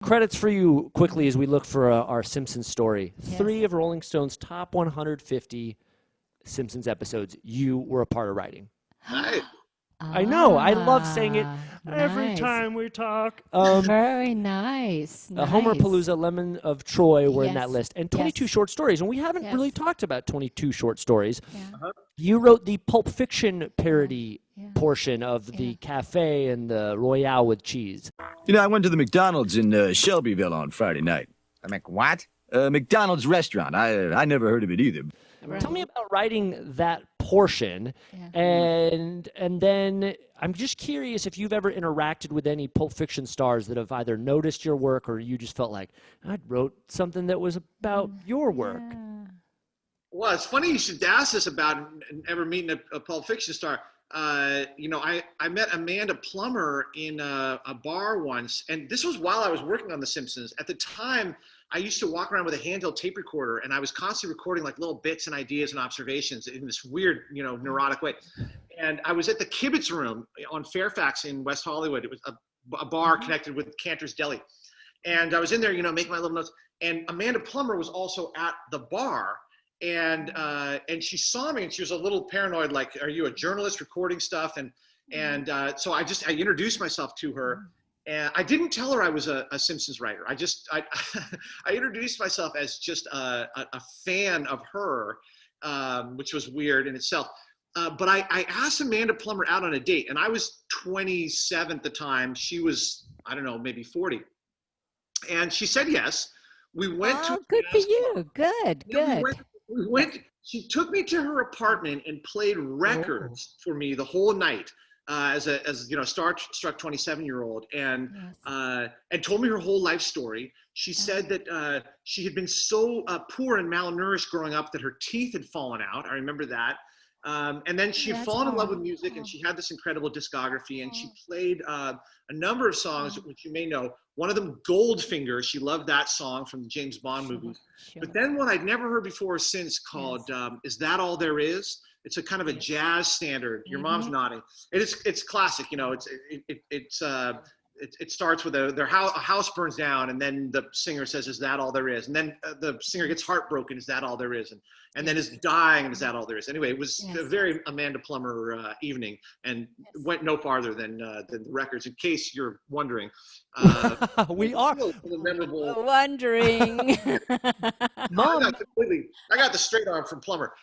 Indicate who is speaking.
Speaker 1: Credits for you quickly as we look for our Simpsons story.
Speaker 2: Yes.
Speaker 1: 3 of Rolling Stone's top 150 Simpsons episodes you were a part of writing.
Speaker 3: Nice.
Speaker 1: I know. I love saying it every
Speaker 2: Nice.
Speaker 1: time we talk.
Speaker 2: Very nice.
Speaker 1: Homer
Speaker 2: Nice.
Speaker 1: Palooza, Lemon of Troy were in that
Speaker 2: Yes.
Speaker 1: list. And 22
Speaker 2: Yes.
Speaker 1: short stories. And we haven't
Speaker 2: Yes.
Speaker 1: really talked about 22 short stories.
Speaker 2: Yeah.
Speaker 1: You wrote the Pulp Fiction parody
Speaker 2: Yeah.
Speaker 1: portion of the
Speaker 2: Yeah.
Speaker 1: cafe and the Royale with cheese.
Speaker 4: You know, I went to the McDonald's in Shelbyville on Friday night.
Speaker 3: What?
Speaker 4: McDonald's restaurant. I never heard of it either.
Speaker 2: Right.
Speaker 1: Tell me about writing that portion,
Speaker 2: Yeah.
Speaker 1: and then I'm just curious if you've ever interacted with any Pulp Fiction stars that have either noticed your work or you just felt like, I wrote something that was about your work.
Speaker 2: Yeah.
Speaker 3: Well, it's funny you should ask this about ever meeting a Pulp Fiction star. You know, I met Amanda Plummer in a bar once, and this was while I was working on The Simpsons. At the time, I used to walk around with a handheld tape recorder, and I was constantly recording like little bits and ideas and observations in this weird, you know, neurotic way. And I was at the Kibitz Room on Fairfax in West Hollywood. It was a bar connected with Cantor's Deli. And I was in there, you know, making my little notes. And Amanda Plummer was also at the bar. And she saw me, and she was a little paranoid, like, are you a journalist recording stuff? So I introduced myself to her. And I didn't tell her I was a Simpsons writer. I introduced myself as just a fan of her, which was weird in itself. But I asked Amanda Plummer out on a date, and I was 27 at the time. She was, I don't know, maybe 40. And she said yes. We went to
Speaker 2: good for you. Good,
Speaker 3: Yeah,
Speaker 2: good.
Speaker 3: we went. She took me to her apartment and played records for me the whole night. As you know, struck 27-year-old, and told me her whole life story. She said that she had been so poor and malnourished growing up that her teeth had fallen out. I remember that. And then she had fallen in love with music, and she had this incredible discography, and she played a number of songs, which you may know. One of them, Goldfinger. She loved that song from the James Bond movies.
Speaker 2: Sure.
Speaker 3: But then one I'd never heard before or since called Is That All There Is? It's a kind of a jazz standard. Your mom's nodding. It's classic. You know, it starts with a house burns down, and then the singer says, "Is that all there is?" And then the singer gets heartbroken. Is that all there is? And then is dying. And is that all there is? Anyway, it was a very Amanda Plummer evening, and went no farther than the records. In case you're wondering,
Speaker 1: We are
Speaker 3: memorable.
Speaker 2: Wondering.
Speaker 1: Mom.
Speaker 3: I got the straight arm from Plummer.